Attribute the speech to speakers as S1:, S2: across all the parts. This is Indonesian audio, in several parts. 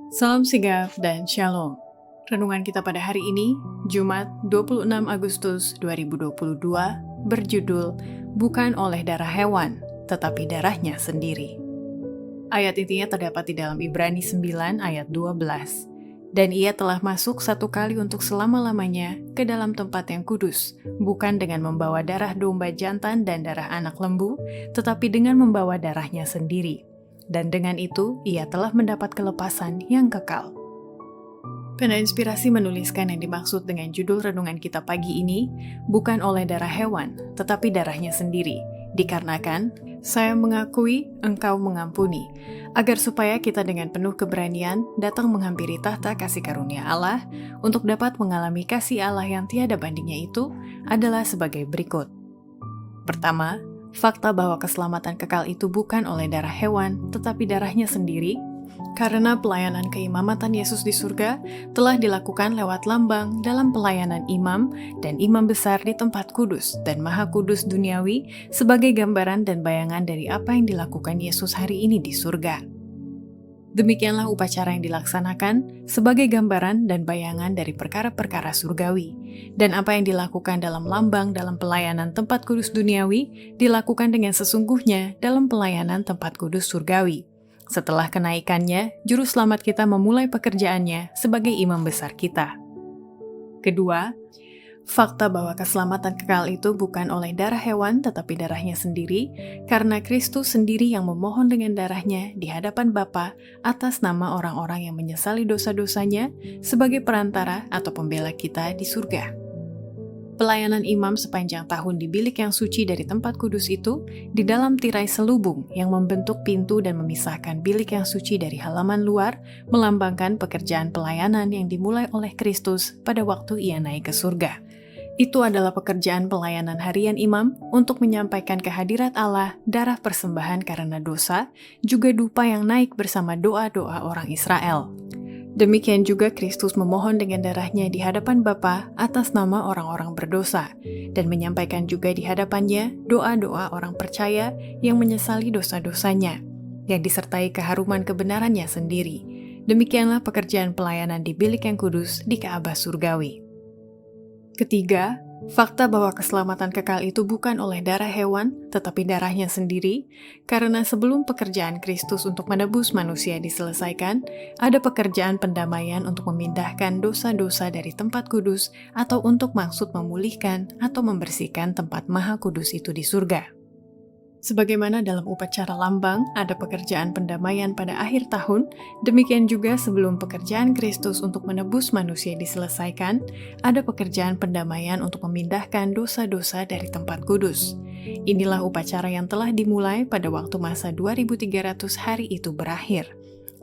S1: Salam sigap dan shalom. Renungan kita pada hari ini, Jumat 26 Agustus 2022, berjudul Bukan oleh darah hewan, tetapi darahnya sendiri. Ayat intinya terdapat di dalam Ibrani 9 ayat 12. Dan ia telah masuk satu kali untuk selama-lamanya ke dalam tempat yang kudus, bukan dengan membawa darah domba jantan dan darah anak lembu, tetapi dengan membawa darahnya sendiri. Dan dengan itu, ia telah mendapat kelepasan yang kekal. Pena Inspirasi menuliskan yang dimaksud dengan judul renungan kita pagi ini, bukan oleh darah hewan, tetapi darahnya sendiri, dikarenakan saya mengakui engkau mengampuni, agar supaya kita dengan penuh keberanian datang menghampiri tahta kasih karunia Allah, untuk dapat mengalami kasih Allah yang tiada bandingnya itu adalah sebagai berikut. Pertama, fakta bahwa keselamatan kekal itu bukan oleh darah hewan, tetapi darahnya sendiri, karena pelayanan keimamatan Yesus di surga telah dilakukan lewat lambang dalam pelayanan imam dan imam besar di tempat kudus dan maha kudus duniawi sebagai gambaran dan bayangan dari apa yang dilakukan Yesus hari ini di surga. Demikianlah upacara yang dilaksanakan sebagai gambaran dan bayangan dari perkara-perkara surgawi. Dan apa yang dilakukan dalam lambang dalam pelayanan tempat kudus duniawi dilakukan dengan sesungguhnya dalam pelayanan tempat kudus surgawi. Setelah kenaikannya, juru selamat kita memulai pekerjaannya sebagai imam besar kita. Kedua, fakta bahwa keselamatan kekal itu bukan oleh darah hewan tetapi darahnya sendiri, karena Kristus sendiri yang memohon dengan darahnya di hadapan Bapa atas nama orang-orang yang menyesali dosa-dosanya sebagai perantara atau pembela kita di surga. Pelayanan imam sepanjang tahun di bilik yang suci dari tempat kudus itu di dalam tirai selubung yang membentuk pintu dan memisahkan bilik yang suci dari halaman luar melambangkan pekerjaan pelayanan yang dimulai oleh Kristus pada waktu ia naik ke surga. Itu adalah pekerjaan pelayanan harian imam untuk menyampaikan kehadirat Allah, darah persembahan karena dosa, juga dupa yang naik bersama doa-doa orang Israel. Demikian juga Kristus memohon dengan darahnya di hadapan Bapa atas nama orang-orang berdosa, dan menyampaikan juga di hadapannya doa-doa orang percaya yang menyesali dosa-dosanya, yang disertai keharuman kebenarannya sendiri. Demikianlah pekerjaan pelayanan di bilik yang kudus di Ka'bah surgawi. Ketiga, fakta bahwa keselamatan kekal itu bukan oleh darah hewan, tetapi darahnya sendiri, karena sebelum pekerjaan Kristus untuk menebus manusia diselesaikan, ada pekerjaan pendamaian untuk memindahkan dosa-dosa dari tempat kudus atau untuk maksud memulihkan atau membersihkan tempat maha kudus itu di surga. Sebagaimana dalam upacara lambang ada pekerjaan pendamaian pada akhir tahun, demikian juga sebelum pekerjaan Kristus untuk menebus manusia diselesaikan, ada pekerjaan pendamaian untuk memindahkan dosa-dosa dari tempat kudus. Inilah upacara yang telah dimulai pada waktu masa 2300 hari itu berakhir.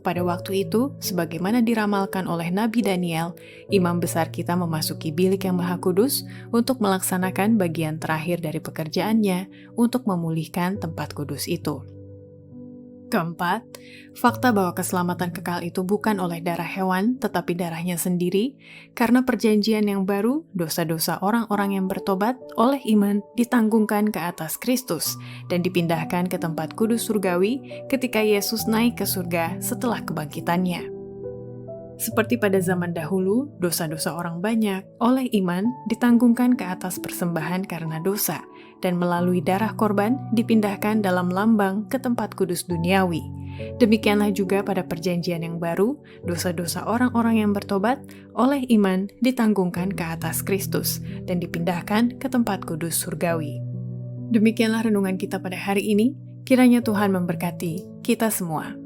S1: Pada waktu itu, sebagaimana diramalkan oleh Nabi Daniel, imam besar kita memasuki bilik yang maha kudus untuk melaksanakan bagian terakhir dari pekerjaannya untuk memulihkan tempat kudus itu. Keempat, fakta bahwa keselamatan kekal itu bukan oleh darah hewan tetapi darahnya sendiri, karena perjanjian yang baru, dosa-dosa orang-orang yang bertobat oleh iman ditanggungkan ke atas Kristus dan dipindahkan ke tempat kudus surgawi ketika Yesus naik ke surga setelah kebangkitannya. Seperti pada zaman dahulu, dosa-dosa orang banyak oleh iman ditanggungkan ke atas persembahan karena dosa, dan melalui darah korban dipindahkan dalam lambang ke tempat kudus duniawi. Demikianlah juga pada perjanjian yang baru, dosa-dosa orang-orang yang bertobat oleh iman ditanggungkan ke atas Kristus, dan dipindahkan ke tempat kudus surgawi. Demikianlah renungan kita pada hari ini, kiranya Tuhan memberkati kita semua.